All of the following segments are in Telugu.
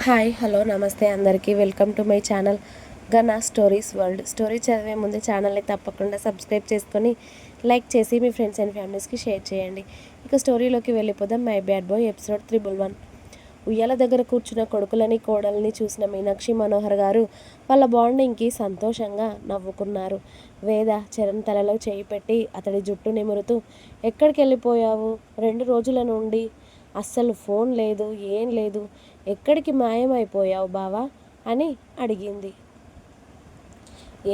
హాయ్ హలో నమస్తే అందరికీ welcome to my channel Gana stories world. Story చదివే ముందు ఛానల్ని తప్పకుండా సబ్స్క్రైబ్ చేసుకొని లైక్ చేసి మీ ఫ్రెండ్స్ అండ్ ఫ్యామిలీస్కి షేర్ చేయండి. ఇక స్టోరీలోకి వెళ్ళిపోదాం. My bad boy episode 311. ఉయ్యాల దగ్గర కూర్చున్న కొడుకులని కోడల్ని చూసిన మీనాక్షి మనోహర్ గారు వాళ్ళ బాండింగ్కి సంతోషంగా నవ్వుకున్నారు. వేద చరణ్ తలలో చేయి పెట్టి అతడి జుట్టు నిమురుతూ, ఎక్కడికి వెళ్ళిపోయావు? 2 రోజుల నుండి అస్సలు ఫోన్ లేదు, ఏం లేదు, ఎక్కడికి మాయమైపోయావు బావా అని అడిగింది.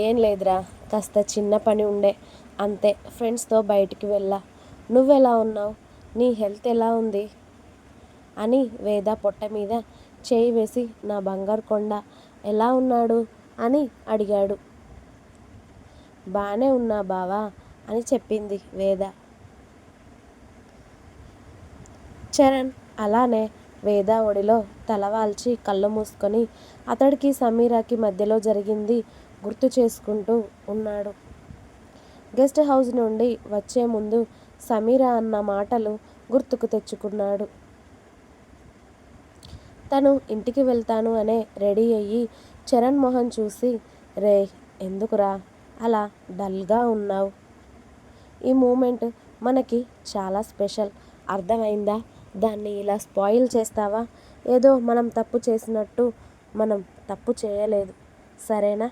ఏం లేదురా, కాస్త చిన్న పని ఉండే, అంతే, ఫ్రెండ్స్తో బయటికి వెళ్ళా. నువ్వెలా ఉన్నావు? నీ హెల్త్ ఎలా ఉంది అని వేద పొట్ట మీద చేయి వేసి, నా బంగారు కొండ ఎలా ఉన్నాడు అని అడిగాడు. బానే ఉన్నా బావా అని చెప్పింది వేద. చరణ్ అలానే వేద ఒడిలో తలవాల్చి కళ్ళు మూసుకొని అతడికి సమీరాకి మధ్యలో జరిగింది గుర్తు చేసుకుంటూ ఉన్నాడు. గెస్ట్ హౌస్ నుండి వచ్చే ముందు సమీరా అన్న మాటలు గుర్తుకు తెచ్చుకున్నాడు. తను ఇంటికి వెళ్తాను అనే రెడీ అయ్యి చరణ్ మొహం చూసి, రే ఎందుకురా అలా డల్గా ఉన్నావు? ఈ మూమెంట్ మనకి చాలా స్పెషల్, అర్థమైందా? దాన్ని ఇలా స్పాయిల్ చేస్తావా? ఏదో మనం తప్పు చేసినట్టు. మనం తప్పు చేయలేదు, సరేనా?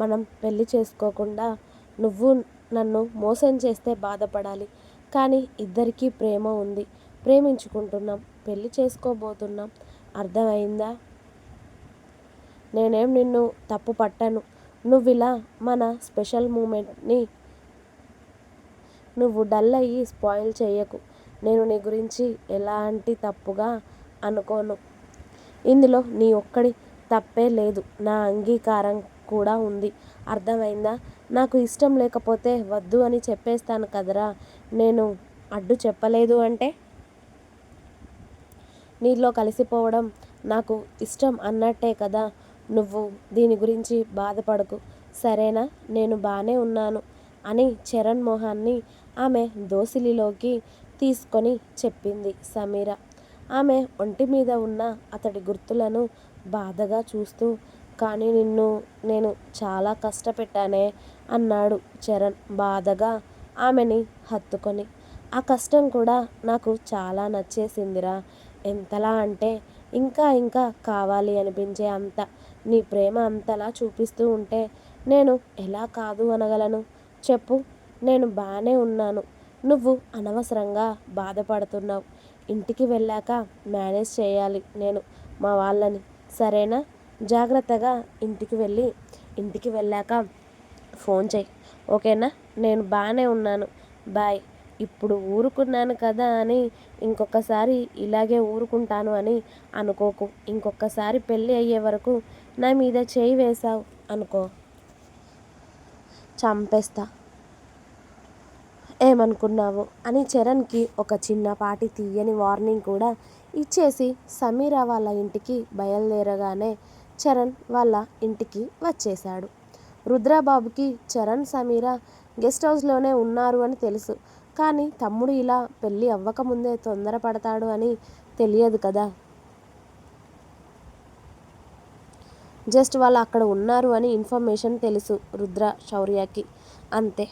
మనం పెళ్లి చేసుకోకుండా నువ్వు నన్ను మోసం చేస్తే బాధపడాలి, కానీ ఇద్దరికీ ప్రేమ ఉంది, ప్రేమించుకుంటున్నాం, పెళ్లి చేసుకోబోతున్నాం, అర్థమైందా? నేనేం నిన్ను తప్పు పట్టను. నువ్విలా మన స్పెషల్ మూమెంట్ని నువ్వు డల్ అయ్యి స్పాయిల్ చేయకు. నేను నీ గురించి ఎలాంటి తప్పుగా అనుకోను. ఇందులో నీ ఒక్కడి తప్పే లేదు, నా అంగీకారం కూడా ఉంది, అర్థమైందా? నాకు ఇష్టం లేకపోతే వద్దు అని చెప్పేస్తాను కదరా. నేను అడ్డు చెప్పలేదు అంటే నీలో కలిసిపోవడం నాకు ఇష్టం అన్నట్టే కదా. నువ్వు దీని గురించి బాధపడకు, సరేనా? నేను బానే ఉన్నాను అని చరణ్ మొహాన్ని ఆమె దోసిలిలోకి తీసుకొని చెప్పింది సమీర. ఆమె ఒంటి మీద ఉన్న అతడి గుర్తులను బాధగా చూస్తూ, కానీ నిన్ను నేను చాలా కష్టపెట్టానే అన్నాడు చరణ్ బాధగా ఆమెని హత్తుకొని. ఆ కష్టం కూడా నాకు చాలా నచ్చేసిందిరా. ఎంతలా అంటే ఇంకా ఇంకా కావాలి అనిపించే అంత. నీ ప్రేమ అంతలా చూపిస్తూ ఉంటే నేను ఎలా కాదు అనగలను చెప్పు? నేను బానే ఉన్నాను, నువ్వు అనవసరంగా బాధపడుతున్నావు. ఇంటికి వెళ్ళాక మేనేజ్ చేయాలి నేను మా వాళ్ళని, సరేనా? జాగ్రత్తగా ఇంటికి వెళ్ళాక ఫోన్ చెయ్యి, ఓకేనా? నేను బాగానే ఉన్నాను, బాయ్. ఇప్పుడు ఊరుకున్నాను కదా అని ఇంకొకసారి ఇలాగే ఊరుకుంటాను అని అనుకోకు. ఇంకొకసారి పెళ్ళి అయ్యే వరకు నా మీద చేయి వేశావు అనుకో, చంపేస్తా. ఏమనుకున్నావు అని చరణ్కి ఒక చిన్నపాటి తీయని వార్నింగ్ కూడా ఇచ్చేసి సమీర వాళ్ళ ఇంటికి బయలుదేరగానే చరణ్ వాళ్ళ ఇంటికి వచ్చేశాడు. రుద్రబాబుకి చరణ్ సమీర గెస్ట్ హౌస్లోనే ఉన్నారు అని తెలుసు, కానీ తమ్ముడు ఇలా పెళ్ళి అవ్వకముందే తొందరపడతాడు అని తెలియదు కదా. జస్ట్ వాళ్ళు అక్కడ ఉన్నారు అని ఇన్ఫర్మేషన్ తెలుసు రుద్ర శౌర్యకి, అంతే.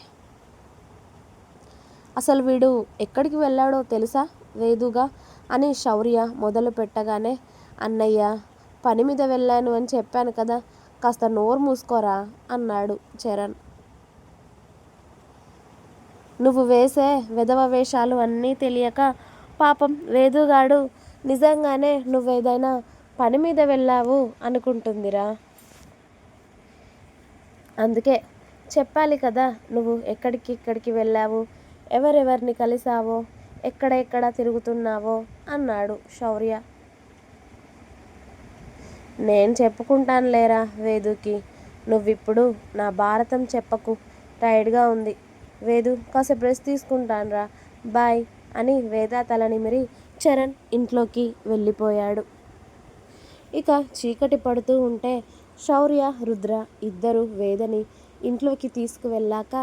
అసలు వీడు ఎక్కడికి వెళ్ళాడో తెలుసా వేదుగా అని శౌర్య మొదలు పెట్టగానే, అన్నయ్య పని మీద వెళ్ళాను అని చెప్పాను కదా, కాస్త నోరు మూసుకోరా అన్నాడు చరణ్. నువ్వు వేసే వెధవ వేషాలు అన్నీ తెలియక పాపం వేదుగాడు నిజంగానే నువ్వేదైనా పని మీద వెళ్ళావు అనుకుంటుందిరా. అందుకే చెప్పాలి కదా నువ్వు ఎక్కడికి వెళ్ళావు, ఎవరెవరిని కలిసావో, ఎక్కడ తిరుగుతున్నావో అన్నాడు శౌర్య. నేను చెప్పుకుంటాను లేరా వేదుకి, నువ్విప్పుడు నా భారతం చెప్పకు, టైర్డ్గా ఉంది. వేదు కాసేపు రెస్ట్ తీసుకుంటానురా, బాయ్ అని వేద తల నిమిరి చరణ్ ఇంట్లోకి వెళ్ళిపోయాడు. ఇక చీకటి పడుతూ ఉంటే శౌర్య రుద్ర ఇద్దరు వేదని ఇంట్లోకి తీసుకువెళ్ళాక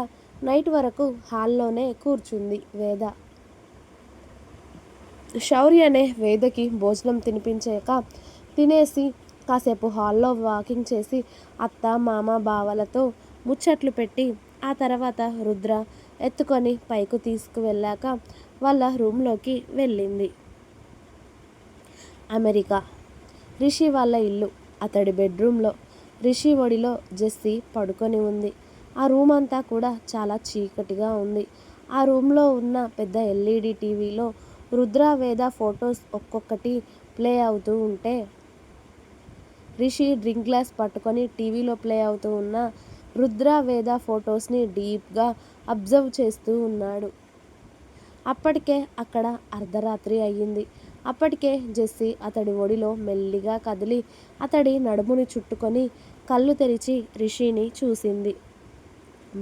నైట్ వరకు హాల్లోనే కూర్చుంది వేద. శౌర్యనే వేదకి భోజనం తినిపించాక తినేసి కాసేపు హాల్లో వాకింగ్ చేసి అత్త మామ బావలతో ముచ్చట్లు పెట్టి ఆ తర్వాత రుద్ర ఎత్తుకొని పైకి తీసుకువెళ్ళాక వాళ్ళ రూమ్లోకి వెళ్ళింది. అమెరికా రిషి వాళ్ళ ఇల్లు. అతడి బెడ్రూమ్లో రిషి ఒడిలో జెస్సీ పడుకొని ఉంది. ఆ రూమ్ అంతా కూడా చాలా చీకటిగా ఉంది. ఆ రూమ్లో ఉన్న పెద్ద ఎల్ఈడి టీవీలో రుద్ర వేద ఫొటోస్ ఒక్కొక్కటి ప్లే అవుతూ ఉంటే రిషి డ్రింక్ గ్లాస్ పట్టుకొని టీవీలో ప్లే అవుతూ ఉన్న రుద్ర వేద ఫొటోస్ని డీప్గా అబ్జర్వ్ చేస్తూ ఉన్నాడు. అప్పటికే అక్కడ అర్ధరాత్రి అయ్యింది. అప్పటికే జెస్సీ అతడి ఒడిలో మెల్లిగా కదిలి అతడి నడుముని చుట్టుకొని కళ్ళు తెరిచి రిషిని చూసింది.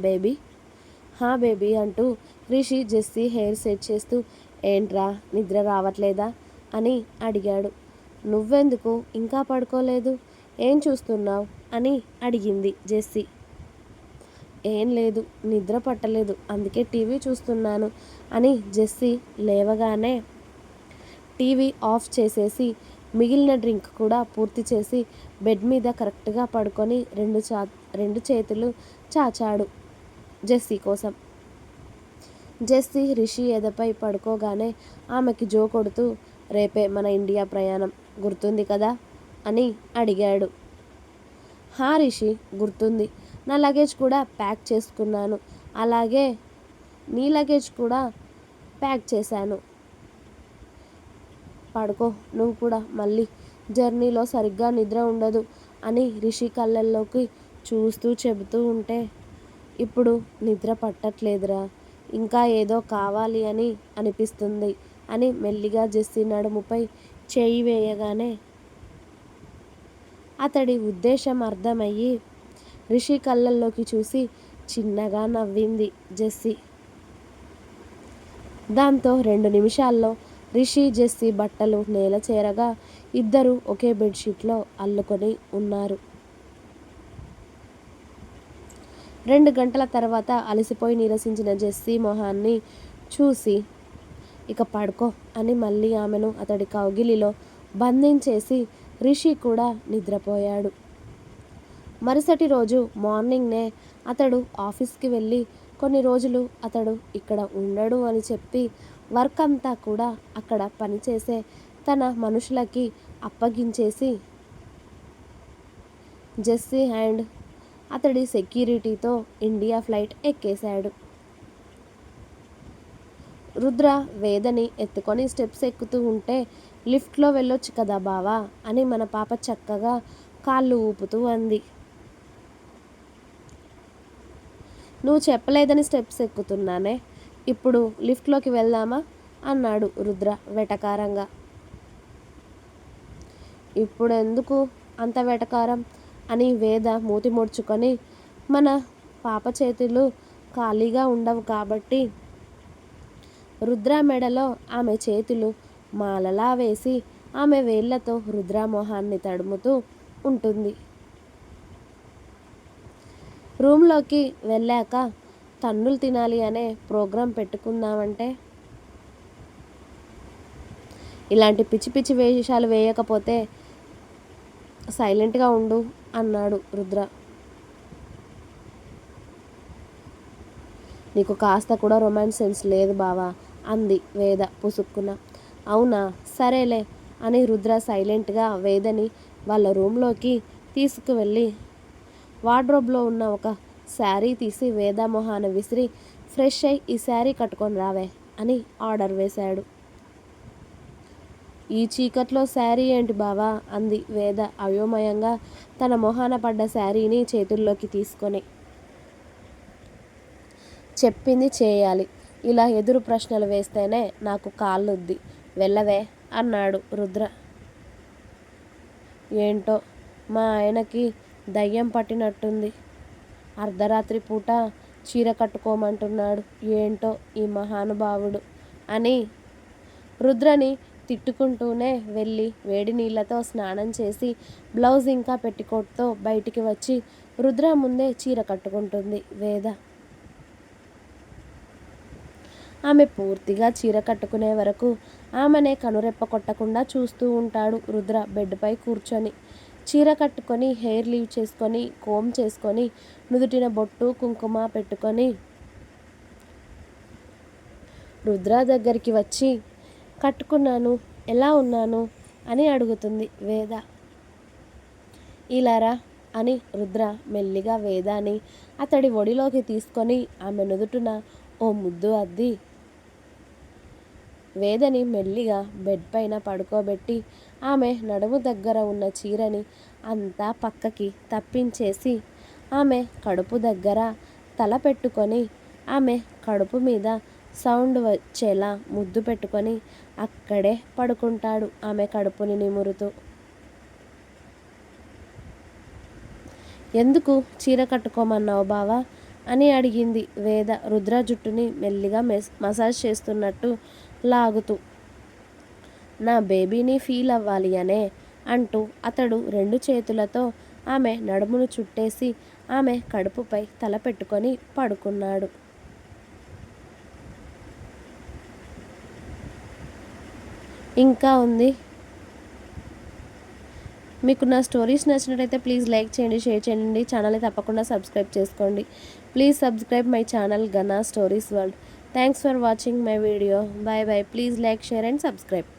బేబీ, హా బేబీ అంటూ రిషి జెస్సీ హెయిర్ సెట్ చేస్తూ ఏంట్రా నిద్ర రావట్లేదా అని అడిగాడు. నువ్వెందుకు ఇంకా పడుకోలేదు, ఏం చూస్తున్నావు అని అడిగింది జెస్సీ. ఏం లేదు, నిద్ర పట్టలేదు, అందుకే టీవీ చూస్తున్నాను అని జెస్సీ లేవగానే టీవీ ఆఫ్ చేసేసి మిగిలిన డ్రింక్ కూడా పూర్తి చేసి బెడ్ మీద కరెక్ట్గా పడుకొని రెండు చేతులు చాచాడు జెస్సీ కోసం. జెస్సీ రిషి ఎదపై పడుకోగానే ఆమెకి జో కొడుతూ రేపే మన ఇండియా ప్రయాణం గుర్తుంది కదా అని అడిగాడు. హా రిషి, గుర్తుంది. నా లగేజ్ కూడా ప్యాక్ చేసుకున్నాను, అలాగే నీ లగేజ్ కూడా ప్యాక్ చేశాను. పడుకో నువ్వు కూడా, మళ్ళీ జర్నీలో సరిగ్గా నిద్ర ఉండదు అని రిషి కళ్ళల్లోకి చూస్తూ చెబుతూ ఉంటే ఇప్పుడు నిద్ర పట్టట్లేదురా, ఇంకా ఏదో కావాలి అని అనిపిస్తుంది అని మెల్లిగా జెస్సీ నడుముపై చేయి వేయగానే అతడి ఉద్దేశం అర్థమయ్యి రిషి కళ్ళల్లోకి చూసి చిన్నగా నవ్వింది జెస్సీ. దాంతో 2 నిమిషాల్లో రిషి జెస్సీ బట్టలు నేల చేరగా ఇద్దరూ ఒకే బెడ్షీట్లో అల్లుకొని ఉన్నారు. 2 గంటల తర్వాత అలసిపోయి నీరసించిన జెస్సీ మొహాన్ని చూసి ఇక పడుకో అని మళ్ళీ ఆమెను అతడి కౌగిలిలో బంధించేసి రిషి కూడా నిద్రపోయాడు. మరుసటి రోజు మార్నింగ్నే అతడు ఆఫీస్కి వెళ్ళి కొన్ని రోజులు అతడు ఇక్కడ ఉండడు అని చెప్పి వర్క్ అంతా కూడా అక్కడ పనిచేసే తన మనుషులకి అప్పగించేసి జెస్సీ అండ్ అతడి సెక్యూరిటీతో ఇండియా ఫ్లైట్ ఎక్కేశాడు. రుద్ర వేదని ఎత్తుకొని స్టెప్స్ ఎక్కుతూ ఉంటే లిఫ్ట్లో వెళ్ళొచ్చు కదా బావా అని మన పాప చక్కగా కాళ్ళు ఊపుతూ అంది. నువ్వు చెప్పలేదని స్టెప్స్ ఎక్కుతున్నానే, ఇప్పుడు లిఫ్ట్లోకి వెళ్దామా అన్నాడు రుద్ర వెటకారంగా. ఇప్పుడెందుకు అంత వెటకారం అని వేద మూతి ముడుచుకొని మన పాప చేతులు ఖాళీగా ఉండవు కాబట్టి రుద్ర మెడలో ఆమె చేతులు మాలలా వేసి ఆమె వేళ్లతో రుద్ర మొహాన్ని తడుముతూ ఉంటుంది. రూమ్లోకి వెళ్ళాక తన్నులు తినాలి అనే ప్రోగ్రాం పెట్టుకుందామంటే ఇలాంటి పిచ్చి పిచ్చి వేషాలు వేయకపోతే సైలెంట్గా ఉండు అన్నాడు రుద్ర. నీకు కాస్త కూడా రొమాన్స్ సెన్స్ లేదు బావా అంది వేద పుసుక్కున. అవునా, సరేలే అని రుద్ర సైలెంట్గా వేదని వాళ్ళ రూమ్లోకి తీసుకువెళ్ళి వార్డ్రోబ్లో ఉన్న ఒక శారీ తీసి వేద మొహాన విసిరి ఫ్రెష్ అయి ఈ శారీ కట్టుకొని రావే అని ఆర్డర్ వేశాడు. ఈ చీకట్లో శారీ ఏంటి బావా అంది వేద అయోమయంగా తన మొహాన పడ్డ శారీని చేతుల్లోకి తీసుకొని. చెప్పింది చేయాలి, ఇలా ఎదురు ప్రశ్నలు వేస్తేనే నాకు కాళ్ళుద్ది, వెళ్ళవే అన్నాడు రుద్ర. ఏంటో మా ఆయనకి దయ్యం పట్టినట్టుంది, అర్ధరాత్రి పూట చీర కట్టుకోమంటున్నాడు, ఏంటో ఈ మహానుభావుడు అని రుద్రని తిట్టుకుంటూనే వెళ్ళి వేడి నీళ్ళతో స్నానం చేసి బ్లౌజ్ ఇంకా పెట్టికోట్తో బయటికి వచ్చి రుద్ర ముందే చీర కట్టుకుంటుంది వేద. ఆమె పూర్తిగా చీర కట్టుకునే వరకు ఆమెనే కనురెప్ప కొట్టకుండా చూస్తూ ఉంటాడు రుద్ర బెడ్పై కూర్చొని. చీర కట్టుకొని, హెయిర్ లీవ్ చేసుకొని, కోమ్ చేసుకొని, నుదుటిన బొట్టు కుంకుమ పెట్టుకొని రుద్ర దగ్గరికి వచ్చి, కట్టుకున్నాను, ఎలా ఉన్నాను అని అడుగుతుంది వేద. ఇలారా అని రుద్ర మెల్లిగా వేదాని అతడి ఒడిలోకి తీసుకొని ఆమె నుదుటున ఓ ముద్దు అద్ది వేదని మెల్లిగా బెడ్ పైన పడుకోబెట్టి ఆమె నడుము దగ్గర ఉన్న చీరని అంతా పక్కకి తప్పించేసి ఆమె కడుపు దగ్గర తల పెట్టుకొని ఆమె కడుపు మీద సౌండ్ వచ్చేలా ముద్దు పెట్టుకొని అక్కడే పడుకుంటాడు ఆమె కడుపుని నిమురుతూ. ఎందుకు చీర కట్టుకోమన్నావు బావా అని అడిగింది వేద రుద్ర జుట్టుని మెల్లిగా మసాజ్ చేస్తున్నట్టు లాగుతూ. నా బేబీని ఫీల్ అవ్వాలి అనే అంటూ అతడు 2 చేతులతో ఆమె నడుమును చుట్టేసి ఆమె కడుపుపై తల పెట్టుకొని పడుకున్నాడు. ఇంకా ఉంది. మీకు నా స్టోరీస్ నచ్చినట్టయితే ప్లీజ్ లైక్ చేయండి, షేర్ చేయండి, ఛానల్ని తప్పకుండా సబ్స్క్రైబ్ చేసుకోండి. Please subscribe my channel Gana stories world. Thanks for watching my video. Bye bye. Please like, share and subscribe.